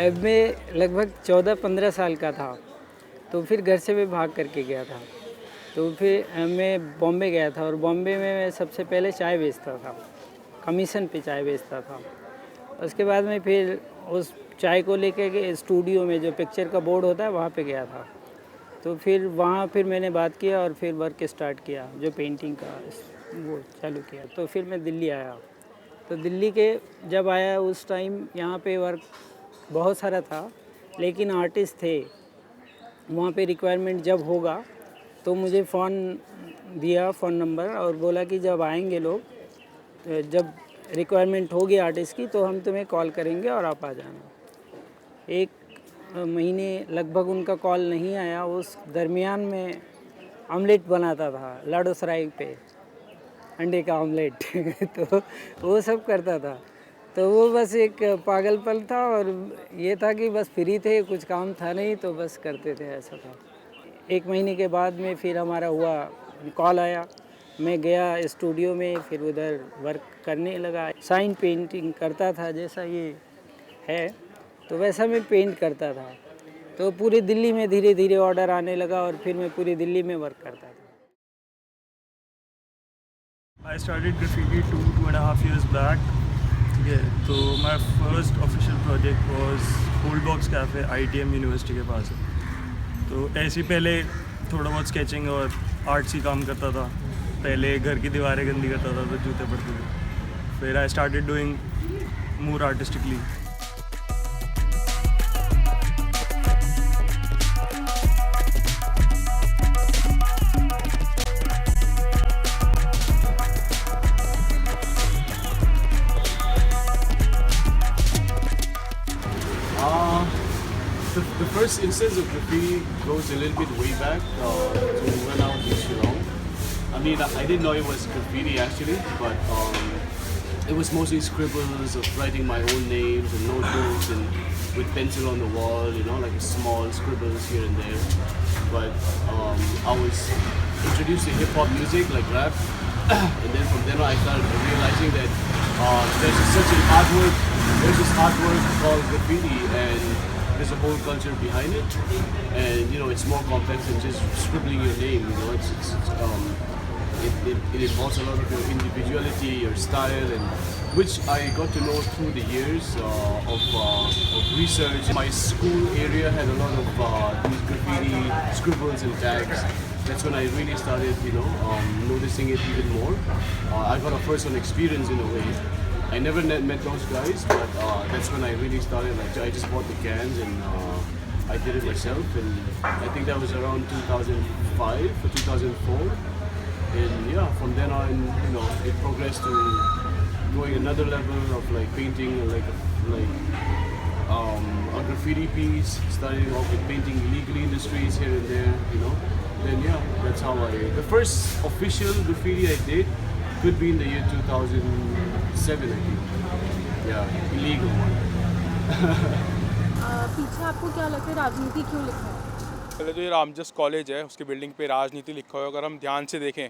अब मैं लगभग 14-15 साल का था, तो फिर घर से मैं भाग करके गया था। तो फिर मैं बॉम्बे गया था और बॉम्बे में मैं सबसे पहले चाय बेचता था, कमीशन पे चाय बेचता था। उसके बाद में फिर उस चाय को लेके के स्टूडियो में जो पिक्चर का बोर्ड होता है वहाँ पे गया था। तो फिर वहाँ फिर मैंने बात किया और फिर वर्क स्टार्ट किया, जो पेंटिंग का वो चालू किया। तो फिर मैं दिल्ली आया। तो दिल्ली के जब आया उस टाइम यहाँ पे वर्क बहुत सारा था, लेकिन आर्टिस्ट थे वहाँ पे। रिक्वायरमेंट जब होगा तो मुझे फ़ोन दिया, फ़ोन नंबर, और बोला कि जब आएंगे लोग, तो जब रिक्वायरमेंट होगी आर्टिस्ट की तो हम तुम्हें कॉल करेंगे और आप आ जाना। 1 महीने लगभग उनका कॉल नहीं आया। उस दरमियान में ऑमलेट बनाता था लाडोसराय पे, अंडे का ऑमलेट तो वो सब करता था। तो वो बस एक पागलपन था, और ये था कि बस फ्री थे, कुछ काम था नहीं तो बस करते थे, ऐसा था। 1 महीने के बाद में फिर हमारा हुआ, कॉल आया, मैं गया स्टूडियो में, फिर उधर वर्क करने लगा। साइन पेंटिंग करता था, जैसा ये है तो वैसा मैं पेंट करता था। तो पूरी दिल्ली में धीरे धीरे ऑर्डर आने लगा और फिर मैं पूरी दिल्ली में वर्क करता था। I started graffiti 2.5 years back. Yeah, so my first official project was Old Box Cafe, ITM university के पास है। तो ऐसे ही पहले थोड़ा बहुत स्केचिंग और आर्ट्स ही काम करता था। पहले घर की दीवारें गंदी करता था तो जूते पड़ते थे। फिर I started doing more artistically. The first instance of graffiti goes a little bit way back to when I was in Shillong. I mean, I didn't know it was graffiti actually, but it was mostly scribbles of writing my own names and notebooks and with pencil on the wall, you know, like small scribbles here and there. But I was introduced to hip hop music like rap, and then from then on I started realizing that there's this artwork called graffiti, and there's a whole culture behind it, and you know it's more complex than just scribbling your name. You know, it involves a lot of your individuality, your style, and which I got to know through the years of research. My school area had a lot of these graffiti scribbles and tags. That's when I really started, you know, noticing it even more. I got a first-hand experience in a way. I never met those guys, but that's when I really started. Like, I just bought the cans and I did it myself. And I think that was around 2005 or 2004. And yeah, from then on, you know, it progressed to going another level of like painting, like a graffiti piece. Starting off with painting illegally in the streets here and there, you know. Then yeah, that's how the first official graffiti I did could be in the year 2007, I think. Yeah, illegal one. पीछे आपको क्या लगता है राजनीति क्यों लिखा है? पहले तो ये रामजस कॉलेज है, उसकी बिल्डिंग पे राजनीति लिखा है। अगर हम ध्यान से देखें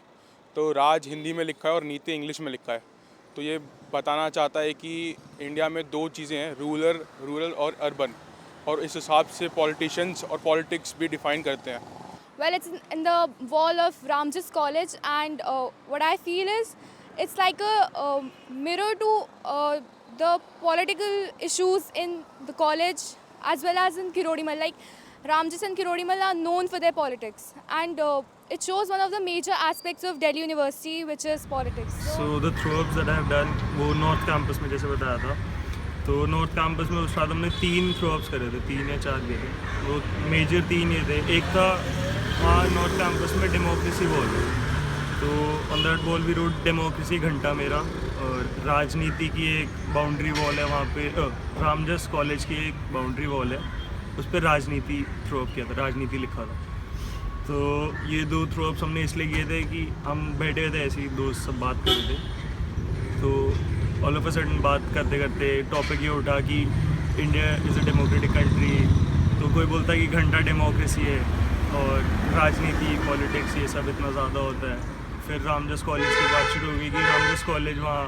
तो राज हिंदी में लिखा है और नीति इंग्लिश में लिखा है। तो ये बताना चाहता है कि इंडिया में 2 चीज़ें हैं, रूरल और अर्बन, और इस हिसाब से पॉलिटिशियंस और पॉलिटिक्स भी डिफाइन करते हैं। Well, it's in the wall of Ramjas College, and what I feel is it's like a mirror to the political issues in the college as well as in Kirodimal. Like Ramjas and Kirodimal are known for their politics, and it shows one of the major aspects of Delhi University, which is politics. So the throw-ups that I have done, वो north campus में जैसे बताया था, तो north campus में उस रात हमने 3 थ्रो-अप्स करे थे, 3 या 4 किए थे। वो मेजर 3 ये थे। एक था वहाँ नॉर्थ कैंपस में डेमोक्रेसी वॉल, तो on that wall we wrote democracy घंटा मेरा, और राजनीति की एक बाउंड्री वॉल है वहाँ पे, रामजस कॉलेज की एक बाउंड्री वॉल है, उस पर राजनीति थ्रो-अप किया था, राजनीति लिखा था। तो ये 2 थ्रो-अप्स हमने इसलिए किए थे कि हम बैठे थे ऐसे ही दोस्त सब बात कर रहे थे, तो ऑल ऑफ अ सडन बात करते करते टॉपिक ये उठा कि India is a democratic country, तो कोई बोलता है कि घंटा डेमोक्रेसी है और राजनीति पॉलिटिक्स ये सब इतना ज़्यादा होता है। फिर रामजस कॉलेज की बात शुरू होगी कि रामजस कॉलेज वहाँ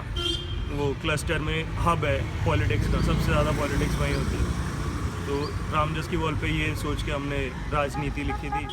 वो क्लस्टर में हब है पॉलिटिक्स का, सबसे ज़्यादा पॉलिटिक्स वहीं होती है। तो रामजस की वॉल पे ये सोच के हमने राजनीति लिखी थी।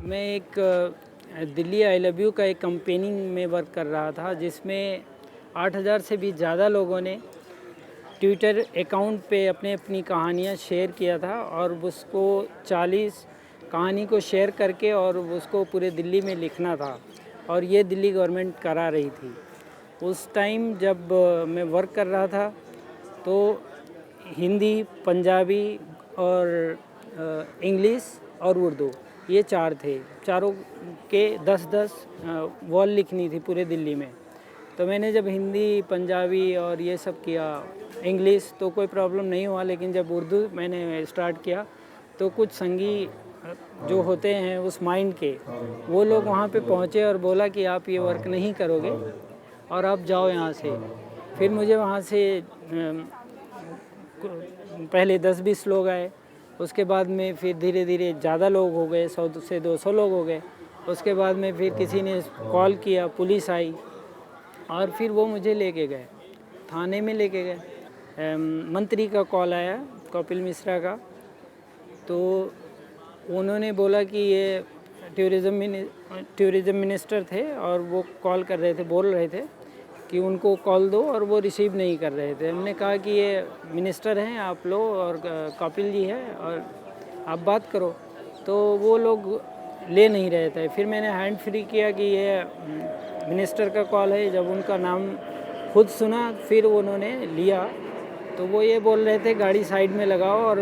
मैं एक दिल्ली आई लव यू का एक कंपेनिंग में वर्क कर रहा था, जिसमें 8000 से भी ज़्यादा लोगों ने ट्विटर अकाउंट पे अपनी कहानियाँ शेयर किया था और उसको 40 कहानी को शेयर करके और उसको पूरे दिल्ली में लिखना था, और ये दिल्ली गवर्नमेंट करा रही थी। उस टाइम जब मैं वर्क कर रहा था तो हिंदी, पंजाबी और इंग्लिश और उर्दू, ये 4 थे। चारों के 10-10 वॉल लिखनी थी पूरे दिल्ली में। तो मैंने जब हिंदी, पंजाबी और ये सब किया, इंग्लिश तो कोई प्रॉब्लम नहीं हुआ, लेकिन जब उर्दू मैंने स्टार्ट किया तो कुछ संगी जो होते हैं उस माइंड के, वो लोग वहाँ पे पहुँचे और बोला कि आप ये वर्क नहीं करोगे और आप जाओ यहाँ से। फिर मुझे वहाँ से पहले 10-20 लोग आए, उसके बाद में फिर धीरे धीरे ज़्यादा लोग हो गए, 100 से 200 लोग हो गए। उसके बाद में फिर किसी ने कॉल किया, पुलिस आई और फिर वो मुझे लेके गए, थाने में लेके गए। मंत्री का कॉल आया, कपिल मिश्रा का, तो उन्होंने बोला कि ये टूरिज़्म मिनिस्टर थे और वो कॉल कर रहे थे, बोल रहे थे कि उनको कॉल दो, और वो रिसीव नहीं कर रहे थे। हमने कहा कि ये मिनिस्टर हैं आप लो और कपिल जी है और आप बात करो, तो वो लोग ले नहीं रहे थे। फिर मैंने हैंड फ्री किया कि ये मिनिस्टर का कॉल है। जब उनका नाम खुद सुना फिर उन्होंने लिया, तो वो ये बोल रहे थे गाड़ी साइड में लगाओ और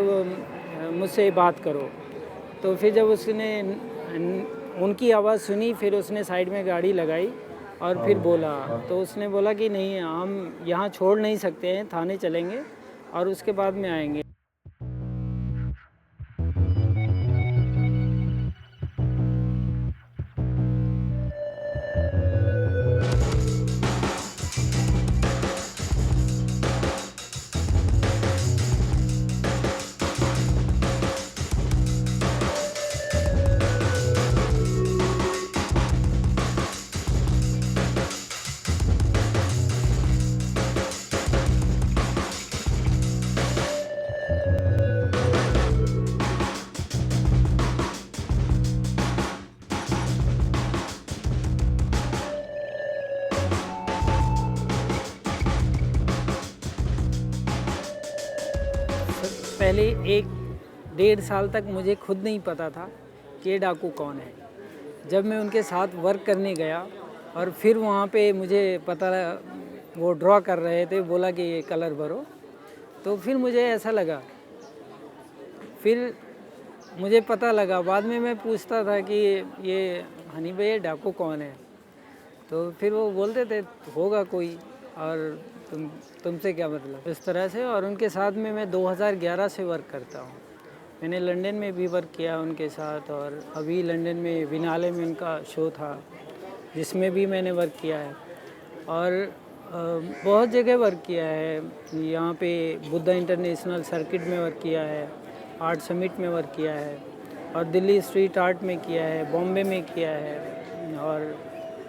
मुझसे बात करो। तो फिर जब उसने उनकी आवाज़ सुनी, फिर उसने साइड में गाड़ी लगाई और फिर बोला, तो उसने बोला कि नहीं, हम यहाँ छोड़ नहीं सकते हैं, थाने चलेंगे और उसके बाद में आएंगे। पहले 1-1.5 साल तक मुझे खुद नहीं पता था कि ये डाकू कौन है। जब मैं उनके साथ वर्क करने गया और फिर वहाँ पे मुझे पता, वो ड्रॉ कर रहे थे, बोला कि ये कलर भरो, तो फिर मुझे ऐसा लगा। फिर मुझे पता लगा, बाद में मैं पूछता था कि ये हनी भैया डाकू कौन है, तो फिर वो बोलते थे होगा कोई, और तुमसे क्या मतलब, इस तरह से। और उनके साथ में मैं 2011 से वर्क करता हूँ। मैंने लंदन में भी वर्क किया उनके साथ, और अभी लंदन में विनाले में उनका शो था जिसमें भी मैंने वर्क किया है, और बहुत जगह वर्क किया है। यहाँ पे बुद्धा इंटरनेशनल सर्किट में वर्क किया है, आर्ट समिट में वर्क किया है, और दिल्ली स्ट्रीट आर्ट में किया है, बॉम्बे में किया है, और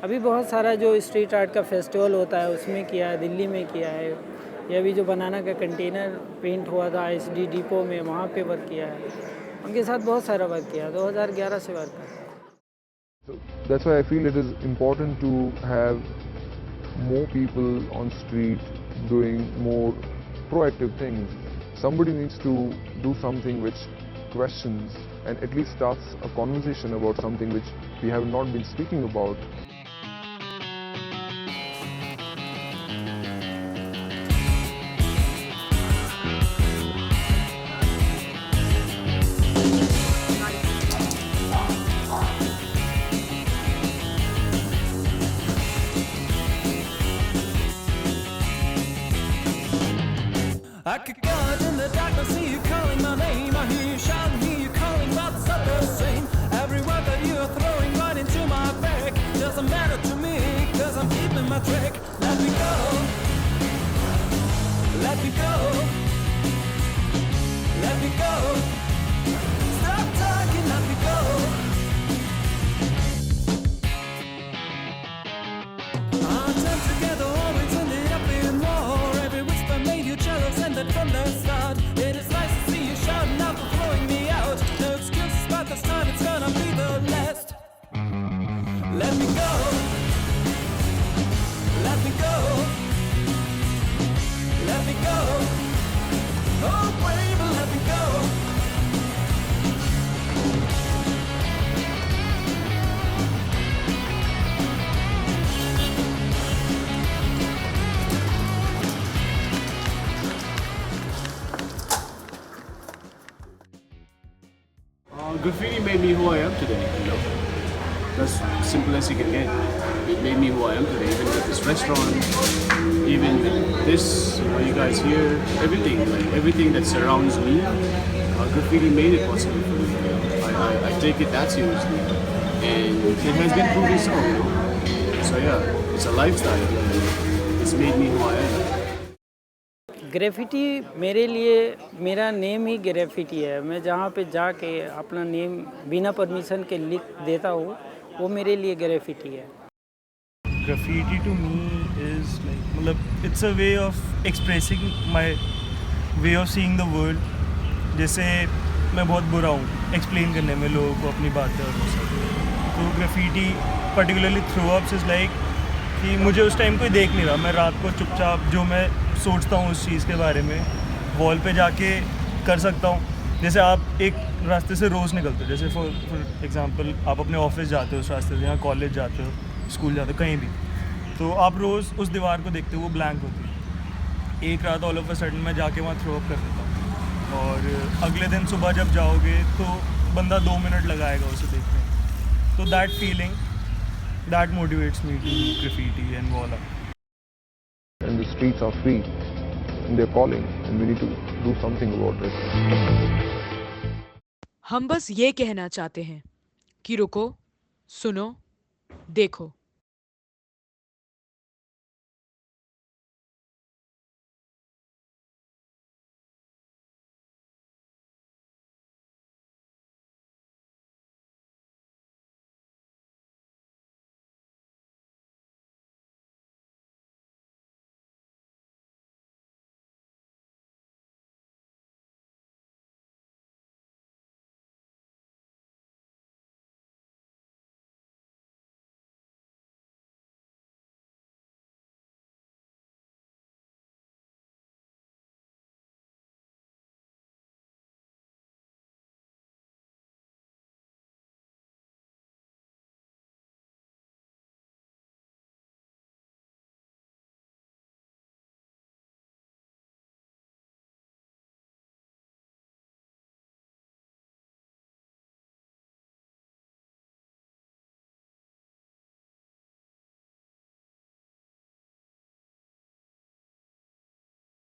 अभी बहुत सारा जो स्ट्रीट आर्ट का फेस्टिवल होता है उसमें किया है, दिल्ली में किया है। ये अभी जो बनाना का कंटेनर पेंट हुआ था SD डिपो में, वहाँ पे वर्क किया है। उनके साथ बहुत सारा वर्क किया, 2011 से वर्क कर। So that's why I feel it is important to have more people on street doing more proactive things. Somebody needs to do something which questions and at least starts a conversation about something which we have not been speaking about. I could go out in the dark, I see you calling my name. I hear you shouting, hear you calling, but it's not the same. Every word that you are throwing right into my back doesn't matter to me. playing my trick. Let me go. Let me go. Let me go. Stop talking, let me go. Our time together always ended up in war. Every whisper made you jealous, and that from the start. It is nice to see you shouting out for throwing me out. No excuses, but this time it's gonna be the last. Let me go. Let me go. Let me go. Oh, baby, let me go. Graffiti made me who I am today, you know. That's simple as you can get. It made me who I am today, even with this restaurant, even with this, you guys here, everything, like everything that surrounds me. Graffiti made it possible for me. You know? I take it that seriously, and it has been proven so. You know? So yeah, it's a lifestyle. It's made me who I am. Graffiti मेरे लिए मेरा name ही graffiti है। मैं जहाँ पे जाके अपना name बिना परमिशन के लिख देता हूँ, वो मेरे लिए ग्रेफिटी है। Graffiti to me is like, मतलब it's a way of expressing my way of seeing the world. जैसे मैं बहुत बुरा हूँ एक्सप्लेन करने में लोगों को अपनी बातें और वो सब, तो graffiti particularly throw ups is like कि मुझे उस टाइम कोई देख नहीं रहा, मैं रात को चुपचाप जो मैं सोचता हूँ उस चीज़ के बारे में वॉल पे जाके कर सकता हूँ। जैसे आप एक रास्ते से रोज़ निकलते हो, जैसे फॉर एग्जांपल आप अपने ऑफिस जाते हो उस रास्ते से, यहाँ कॉलेज जाते हो, स्कूल जाते हो, कहीं भी, तो आप रोज़ उस दीवार को देखते हो, वो ब्लैंक होती है। एक रात ऑल ऑफ अ सडन मैं जाके वहाँ थ्रो अप कर देता हूँ, और अगले दिन सुबह जब जाओगे तो बंदा 2 मिनट लगाएगा उसे देखने में। तो that feeling, that motivates me to graffiti and wall up. And the streets are free, and they're calling, and we need to do something about it. हम बस ये कहना चाहते हैं कि रुको, सुनो, देखो।